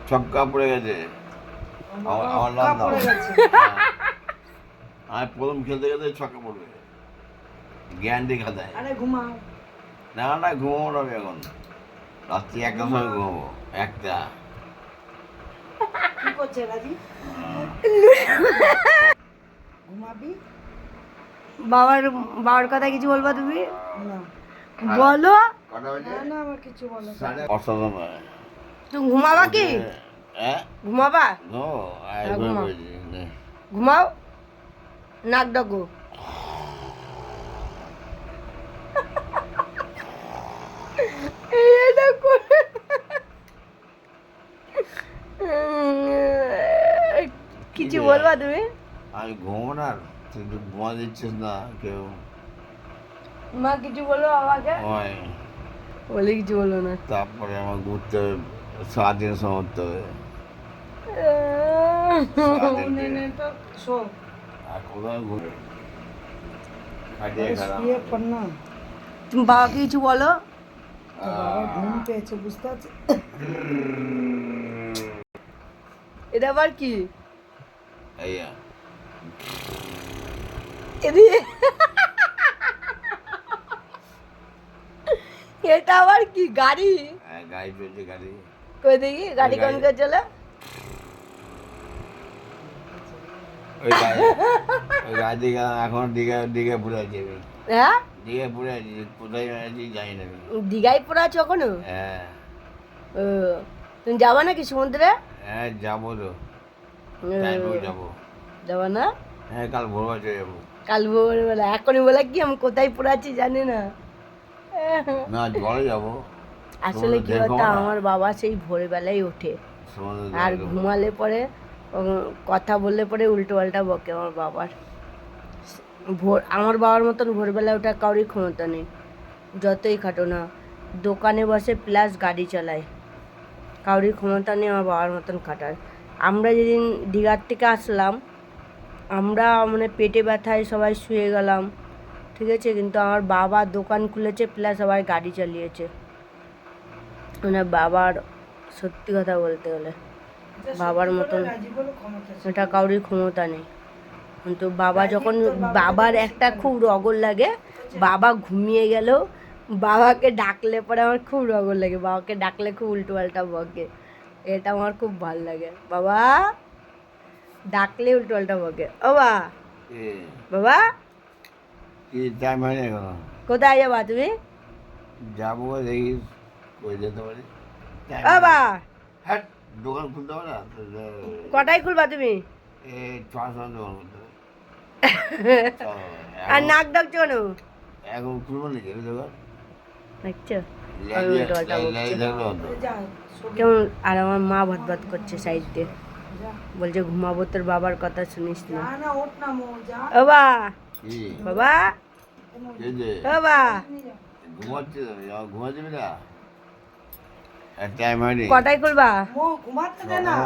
ছক্কা পড়ে গেছে। আমি প্রথম খেলতে গেলে ছক্কা পড়বে, জ্ঞান দিয়ে খাতায়। না না, ঘুমাবো না আমি এখন, রাত্রি 1টার সময় ঘুমাবো। 1টা কি করছে রাজি? ঘুমাবি? বাবার কথা কিছু বলবা তুমি? না বলো। না, আমার কিছু বলো। অসাধারণ। তুমি ঘুমাবা কি? ঘুমাবা? ঘুমাও, নাক ডাকো। কিছু বলবা তুমি? আমি ঘুমাবো না, তুই তো ঘুমা দিচ্ছিস না কেউ। মা কিছু বলো আমাকে? বলে কিছু বলো না। তারপরে আমার ঘুরতে হবে, 7 দিন সময় উঠতে হবে। আর কোথাও ঘুরে তুমি বাবাকে কিছু বলো। বাবার ঘুম পেয়েছে, বুঝতে পারছি। এটা আবার কি? এটা আবার কি? গাড়ি? গাড়ি চলছে, গাড়ি। কই দেখি গাড়ি কোন করে চলে? ওই গাড়ি দিকে এখন দিঘা ঘুরে আছি আমি। হ্যাঁ, দিঘা ঘুরে আছি, কোথায় আছি জানি না আমি। দীঘায় পড়ে আছো এখনো? হ্যাঁ। তুমি যাবা নাকি সমুদ্রে? হ্যাঁ যাবো তো, টাইমেও যাবো। যাবা না? হ্যাঁ, কাল ভোরবেলা চলে যাবো। কাল ভোরবেলা? এখনই বলে কি আমি কোথায় পড়ে আছি জানি না। না, জলে যাবো। আসলে কি বলতো, আমার বাবা সেই ভোরবেলায় ওঠে, আর ঘুমালে পরে কথা বললে পরে উল্টো পাল্টা বকে আমার বাবার। আমার বাবার মতন ভোরবেলা ওঠা কারোরই ক্ষমতা নেই, যতই খাটো না। দোকানে বসে প্লাস গাড়ি চালায়, কারোরই ক্ষমতা নেই আমার বাবার মতন খাটার। আমরা যেদিন দীঘার থেকে আসলাম, আমরা মানে পেটে ব্যথায় সবাই শুয়ে গেলাম, ঠিক আছে, কিন্তু আমার বাবা দোকান খুলেছে প্লাস আবার গাড়ি চালিয়েছে। মানে বাবার, সত্যি কথা বলতে গেলে বাবার মতন এটা কারোরই ক্ষমতা নেই। কিন্তু বাবা যখন, বাবার একটা খুব রগর লাগে, বাবা ঘুমিয়ে গেলেও বাবাকে ডাকলে পরে আমার খুব রগর লাগে, বাবাকে ডাকলে খুব উল্টো পাল্টা বকে, এটা আমার খুব ভাল লাগে। বাবা ডাকলে উল্টো পাল্টা বকে। ও বাবা, কোথায় যাবা তুমি? যাবো, দেখি কই যেতে পারি। বাবা হ্যাঁ, দোকান খুলতে হবে না। কটায় খুলবা তুমি? 6টার সময় দোকান খুলতে হবে। আর নাক ডাকছো কেন? এখন খুলবো নাকি দোকান? দেখছো কেমন? আর আমার মা ভাত করছে সাইড দিয়ে, বলছে ঘুমাবো, তোর বাবার কথা শুনিস না। ও বাবা, বাবা ঘুমাচ্ছি, ঘুমা যাবি না? টাইম হয়নি। কটায় খুলবা? ঘুমাতে দে না।